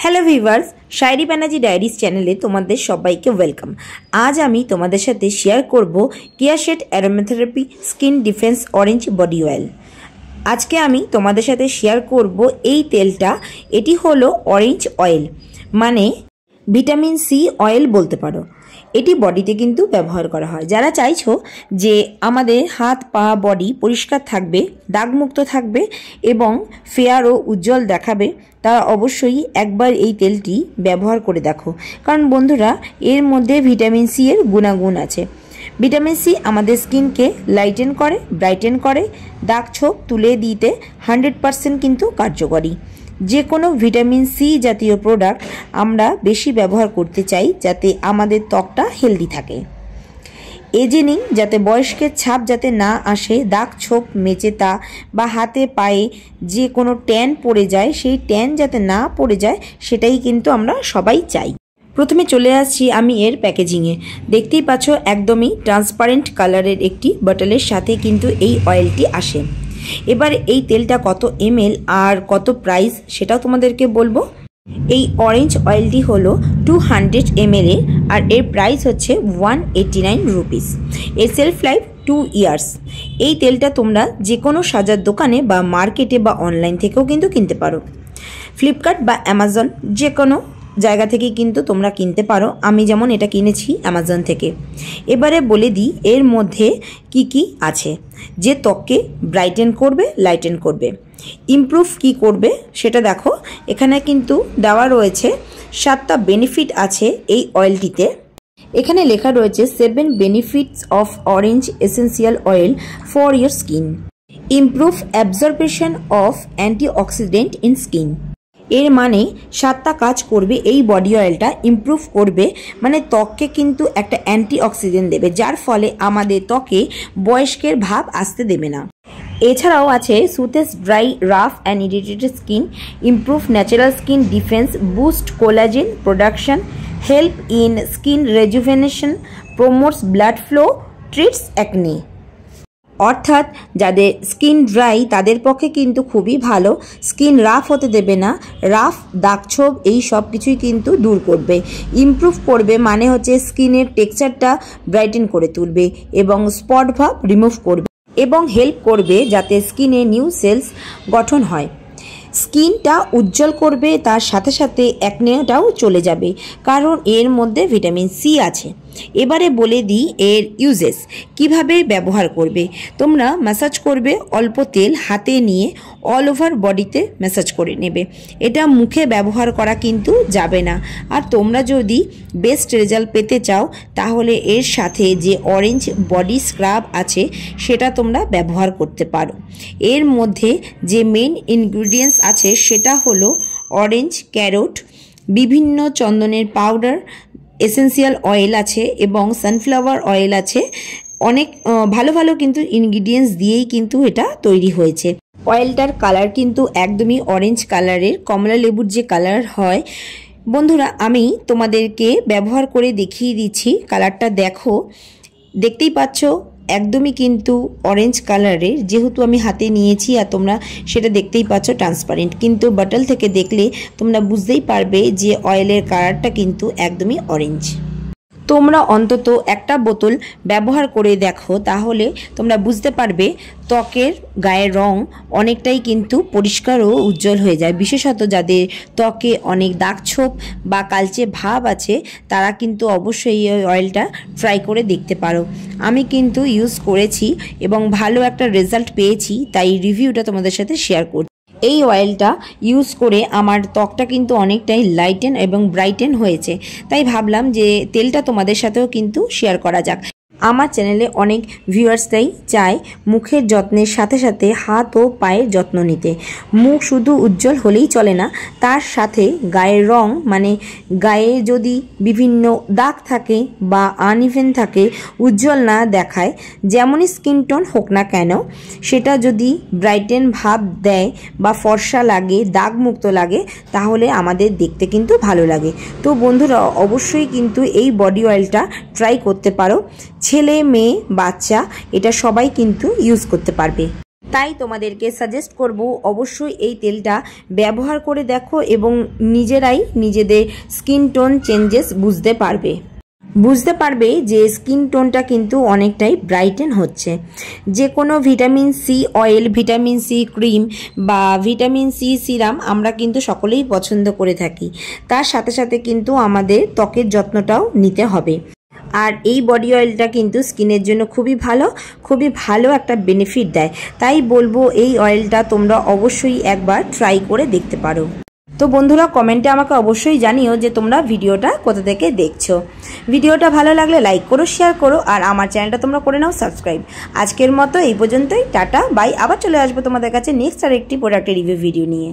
Hello viewers, শায়রি Banerjee diaries চ্যানেলে তোমাদের সবাইকে ওয়েলকাম। আজ আমি তোমাদের সাথে শেয়ার করব কেয়াশেড aromatherapy skin defence orange body oil. আজকে আমি তোমাদের সাথে শেয়ার করব এই তেলটা। এটি হলো অরেঞ্জ অয়েল, মানে ভিটামিন সি অয়েল বলতে পারো। এটি বডিতে কিন্তু ব্যবহার করা হয়। যারা চাইছো যে আমাদের হাত পা বডি পরিষ্কার থাকবে, দাগমুক্ত থাকবে এবং ফেয়ার ও উজ্জ্বল দেখাবে, তারা অবশ্যই একবার এই তেলটি ব্যবহার করে দেখো। কারণ বন্ধুরা, এর মধ্যে ভিটামিন সি এর গুণাগুণ আছে। ভিটামিন সি আমাদের স্কিনকে লাইটেন করে, ব্রাইটেন করে, দাগ ছোপ তুলে দিতে 100% কিন্তু কার্যকরী। যে কোনো ভিটামিন সি জাতীয় প্রোডাক্ট আমরা বেশি ব্যবহার করতে চাই, যাতে আমাদের ত্বকটা হেলদি থাকে। এজিনিং যাতে বয়স্কের ছাপ যাতে না আসে, দাগ ছোপ মেচেতা বা হাতে পায়ে যে কোনো ট্যান পড়ে যায়, সেই ট্যান যাতে না পড়ে যায়, সেটাই কিন্তু আমরা সবাই চাই। প্রথমে চলে আসছি আমি এর প্যাকেজিংয়ে। দেখতেই পাচ্ছ একদমই ট্রান্সপারেন্ট কালারের একটি বটলের সাথে কিন্তু এই অয়েলটি আসে। এবার এই তেলটা কত ml আর কত প্রাইস সেটাও তোমাদেরকে বলবো। এই অরেঞ্জ অয়েলটি হলো 200 ml এর, আর এর প্রাইস হচ্ছে 189 রুপিস। এর সেলফ লাইফ 2 ইয়ার্স। এই তেলটা তোমরা যে কোনো সাজার দোকানে বা মার্কেটে বা অনলাইন থেকেও কিন্তু কিনতে পারো। ফ্লিপকার্ট বা অ্যামাজন যে কোনো জায়গা থেকে কিন্তু তোমরা কিনতে পারো। আমি যেমন এটা কিনেছি অ্যামাজন থেকে। এবারে বলে দিই এর মধ্যে কি কি আছে, যে ত্বককে ব্রাইটেন করবে, লাইটেন করবে, ইমপ্রুভ কি করবে সেটা দেখো। এখানে কিন্তু দেওয়া রয়েছে 7টা বেনিফিট আছে এই অয়েলটিতে। এখানে লেখা রয়েছে 7 benefits of orange essential oil for your skin. Improve absorption of antioxidant in skin. এর মানে 7টা কাজ করবে এই বডি অয়েলটা। ইমপ্রুভ করবে মানে ত্বককে কিন্তু একটা অ্যান্টিঅক্সিডেন্ট দেবে, যার ফলে আমাদের ত্বকে বয়স্কের ভাব আসতে দেবে না। এছাড়াও আছে soothes dry, rough and irritated skin, improve natural skin defence, boost collagen production, help in skin rejuvenation, promotes blood flow, treats acne. অর্থাৎ যাদের স্কিন ড্রাই তাদের পক্ষে কিন্তু খুবই ভালো। স্কিন রাফ হতে দেবে না, রাফ দাগছোপ এই সব কিছুই কিন্তু দূর করবে। ইমপ্রুভ করবে মানে হচ্ছে স্কিনের টেক্সচারটা ব্রাইটেন করে তুলবে এবং স্পট ভাব রিমুভ করবে, এবং হেল্প করবে যাতে স্কিনে নিউ সেলস গঠন হয়। স্কিনটা উজ্জ্বল করবে, তার সাথে সাথে অ্যাকনেটাও চলে যাবে, কারণ এর মধ্যে ভিটামিন সি আছে। এবারে বলে দিই এর ইউজেস, কিভাবে ব্যবহার করবে। তোমরা ম্যাসাজ করবে, অল্প তেল হাতে নিয়ে অল ওভার বডিতে ম্যাসাজ করে নেবে। এটা মুখে ব্যবহার করা কিন্তু যাবে না। আর তোমরা যদি বেস্ট রেজাল্ট পেতে চাও, তাহলে এর সাথে যে অরেঞ্জ বডি স্ক্রাব আছে সেটা তোমরা ব্যবহার করতে পারো। এর মধ্যে যে মেইন ইনগ্রিডিয়েন্টস আছে সেটা হলো অরেঞ্জ, ক্যারোট, বিভিন্ন চন্দনের পাউডার, এসেন্সিয়াল অয়েল আছে এবং সানফ্লাওয়ার অয়েল আছে। অনেক ভালো ভালো কিন্তু ইনগ্রিডিয়েন্টস দিয়েই কিন্তু এটা তৈরি হয়েছে। অয়েলটার কালার কিন্তু একদমই অরেঞ্জ কালারের, কমলা লেবুর যে কালার হয়। বন্ধুরা, আমি তোমাদেরকে ব্যবহার করে দেখিয়ে দিচ্ছি। কালারটা দেখো, দেখতেই পাচ্ছ একদমই কিন্তু অরেঞ্জ কালারের। যেহেতু আমি হাতে নিয়েছি আর তোমরা সেটা দেখতেই পাচ্ছ ট্রান্সপারেন্ট, কিন্তু বটল থেকে দেখলে তোমরা বুঝতেই পারবে যে অয়েলের কালারটা কিন্তু একদমই অরেঞ্জ। তোমরা অন্তত একটা বোতল ব্যবহার করে দেখো, তাহলে তোমরা বুঝতে পারবে ত্বকের গায়ের রং অনেকটাই কিন্তু পরিষ্কার ও উজ্জ্বল হয়ে যায়। বিশেষত যাদের ত্বকে অনেক দাগছোপ বা কালচে ভাব আছে, তারা কিন্তু অবশ্যই এই অয়েলটা ট্রাই করে দেখতে পারো। আমি কিন্তু ইউজ করেছি এবং ভালো একটা রেজাল্ট পেয়েছি, তাই রিভিউটা তোমাদের সাথে শেয়ার করছি। এই অয়েলটা ইউজ করে আমার ত্বকটা কিন্তু অনেকটাই লাইটেন এবং ব্রাইটেন হয়েছে, তাই ভাবলাম যে তেলটা তোমাদের সাথেও কিন্তু শেয়ার করা যাক। আমার চ্যানেলে অনেক ভিউয়ার্সরাই চায় মুখের যত্নের সাথে সাথে হাত ও পায়ের যত্ন নিতে। মুখ শুধু উজ্জ্বল হলেই চলে না, তার সাথে গায়ের রং, মানে গায়ে যদি বিভিন্ন দাগ থাকে বা আনইভেন থাকে, উজ্জ্বল না দেখায়, যেমনই স্কিন টোন হোক না কেন, সেটা যদি ব্রাইটেন ভাব দেয় বা ফর্সা লাগে, দাগমুক্ত লাগে, তাহলে আমাদের দেখতে কিন্তু ভালো লাগে। তো বন্ধুরা, অবশ্যই কিন্তু এই বডি অয়েলটা ট্রাই করতে পারো। ছেলে মেয়ে বাচ্চা এটা সবাই কিন্তু ইউজ করতে পারবে। তাই তোমাদেরকে সাজেস্ট করব অবশ্যই এই তেলটা ব্যবহার করে দেখো এবং নিজেরাই নিজেদের স্কিন টোন চেঞ্জেস বুঝতে পারবে যে স্কিন টোনটা কিন্তু অনেকটাই ব্রাইটেন হচ্ছে। যে কোনো vitamin C oil, vitamin C cream বা ভিটামিন সি সিরাম আমরা কিন্তু সকলেই পছন্দ করে থাকি। তার সাথে সাথে কিন্তু আমাদের ত্বকের যত্নটাও নিতে হবে। আর এই বডি অয়েলটা কিন্তু স্কিনের জন্য খুবই ভালো একটা বেনিফিট দেয়। তাই বলবো এই অয়েলটা তোমরা অবশ্যই একবার ট্রাই করে দেখতে পারো। তো বন্ধুরা, কমেন্টে আমাকে অবশ্যই জানিও যে তোমরা ভিডিওটা কোথা থেকে দেখছো। ভিডিওটা ভালো লাগলে লাইক করো, শেয়ার করো, আর আমার চ্যানেলটা তোমরা করে নাও সাবস্ক্রাইব। আজকের মতো এই পর্যন্তই, টাটা বাই। আবার চলে আসবো তোমাদের কাছে নেক্সট আর একটি প্রোডাক্টের রিভিউ ভিডিও নিয়ে।